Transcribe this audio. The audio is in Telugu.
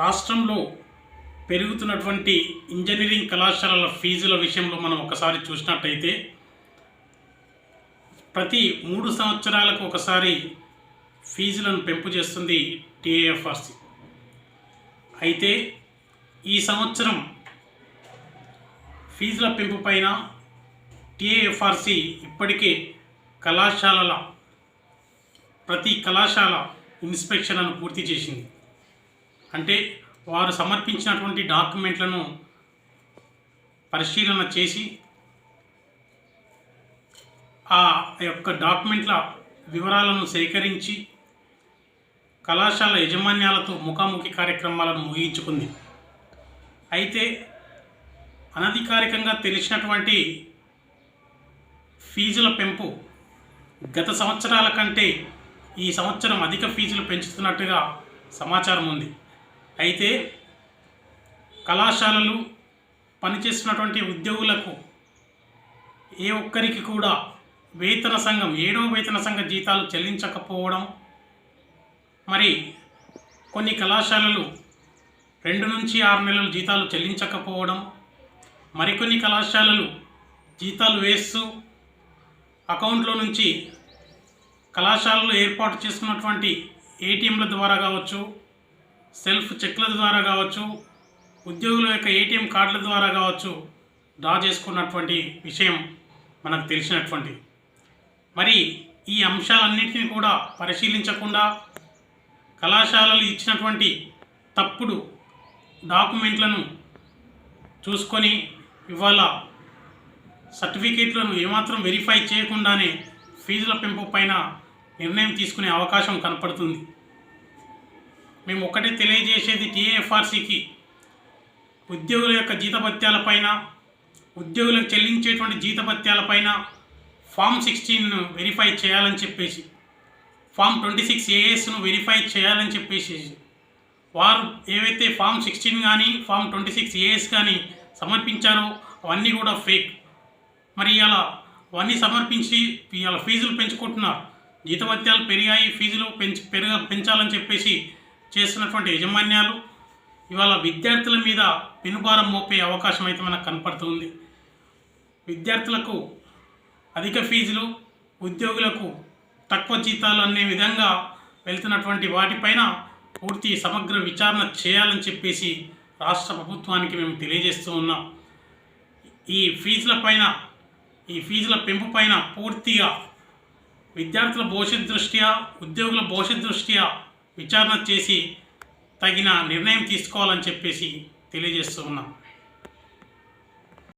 రాష్ట్రంలో పెరుగుతున్నటువంటి ఇంజనీరింగ్ కళాశాలల ఫీజుల విషయంలో మనం ఒకసారి చూసినట్టయితే ప్రతి 3 సంవత్సరాలకు ఒకసారి ఫీజులను పెంపు చేస్తుంది టీఏఎఫ్ఆర్సి. అయితే ఈ సంవత్సరం ఫీజుల పెంపు పైన టీఏఎఫ్ఆర్సి ఇప్పటికే ప్రతి కళాశాల ఇన్స్పెక్షన్లను పూర్తి చేసింది. అంటే వారు సమర్పించినటువంటి డాక్యుమెంట్లను పరిశీలన చేసి ఆ యొక్క డాక్యుమెంట్ల వివరాలను సేకరించి కళాశాల యాజమాన్యాలతో ముఖాముఖి కార్యక్రమాలను ముగించుకుంది. అయితే అనధికారికంగా తెలిసినటువంటి ఫీజుల పెంపు గత సంవత్సరాల కంటే ఈ సంవత్సరం అధిక ఫీజులు పెంచుతున్నట్టుగా సమాచారం ఉంది. అయితే కళాశాలలు పనిచేస్తున్నటువంటి ఉద్యోగులకు ఏ ఒక్కరికి కూడా వేతన సంఘం 7వ వేతన సంఘ జీతాలు చెల్లించకపోవడం, మరి కొన్ని కళాశాలలు 2 నుంచి 6 నెలలు జీతాలు చెల్లించకపోవడం, మరికొన్ని కళాశాలలు జీతాలు వేస్తూ అకౌంట్లో నుంచి కళాశాలలో ఏర్పాటు చేసుకున్నటువంటి ఏటీఎంల ద్వారా కావచ్చు, సెల్ఫ్ చెక్ల ద్వారా కావచ్చు, ఉద్యోగుల యొక్క ఏటీఎం కార్డుల ద్వారా కావచ్చు డ్రా చేసుకున్నటువంటి విషయం మనకు తెలిసినటువంటి. మరి ఈ అంశాలన్నింటినీ కూడా పరిశీలించకుండా కళాశాలలు ఇచ్చినటువంటి తప్పుడు డాక్యుమెంట్లను చూసుకొని ఇవాళ సర్టిఫికేట్లను ఏమాత్రం వెరిఫై చేయకుండానే ఫీజుల పెంపు పైన నిర్ణయం తీసుకునే అవకాశం కనపడుతుంది. మేము ఒకటే తెలియజేసేది టీఏఎఫ్ఆర్సికి ఉద్యోగుల యొక్క జీతభత్యాలపైన, ఉద్యోగులకు చెల్లించేటువంటి జీతభత్యాలపైన ఫామ్ 16ను వెరిఫై చేయాలని చెప్పేసి, ఫామ్ 26ASను వెరిఫై చేయాలని చెప్పేసి వారు ఏవైతే ఫామ్ 16 కానీ ఫామ్ 26AS కానీ సమర్పించారో అవన్నీ కూడా ఫేక్. మరి ఇలా అవన్నీ సమర్పించి ఇలా ఫీజులు పెంచుకుంటున్నారు. జీతభత్యాలు పెరిగాయి, ఫీజులు పెంచాలని చెప్పేసి చేస్తున్నటువంటి యాజమాన్యాలు ఇవాళ విద్యార్థుల మీద పెనుభారం మోపే అవకాశం అయితే మనకు కనపడుతుంది. విద్యార్థులకు అధిక ఫీజులు, ఉద్యోగులకు తక్కువ జీతాలు అనే విధంగా వెళ్తున్నటువంటి వాటిపైన పూర్తి సమగ్ర విచారణ చేయాలని చెప్పేసి రాష్ట్ర ప్రభుత్వానికి మేము తెలియజేస్తూ ఉన్నాం. ఈ ఫీజుల పెంపు పైన పూర్తిగా విద్యార్థుల భవిష్యత్ దృష్ట్యా, ఉద్యోగుల భవిష్యత్ దృష్ట్యా విచారణ చేసి తగిన నిర్ణయం తీసుకోవాలని చెప్పేసి తెలియజేస్తూ ఉన్నాం.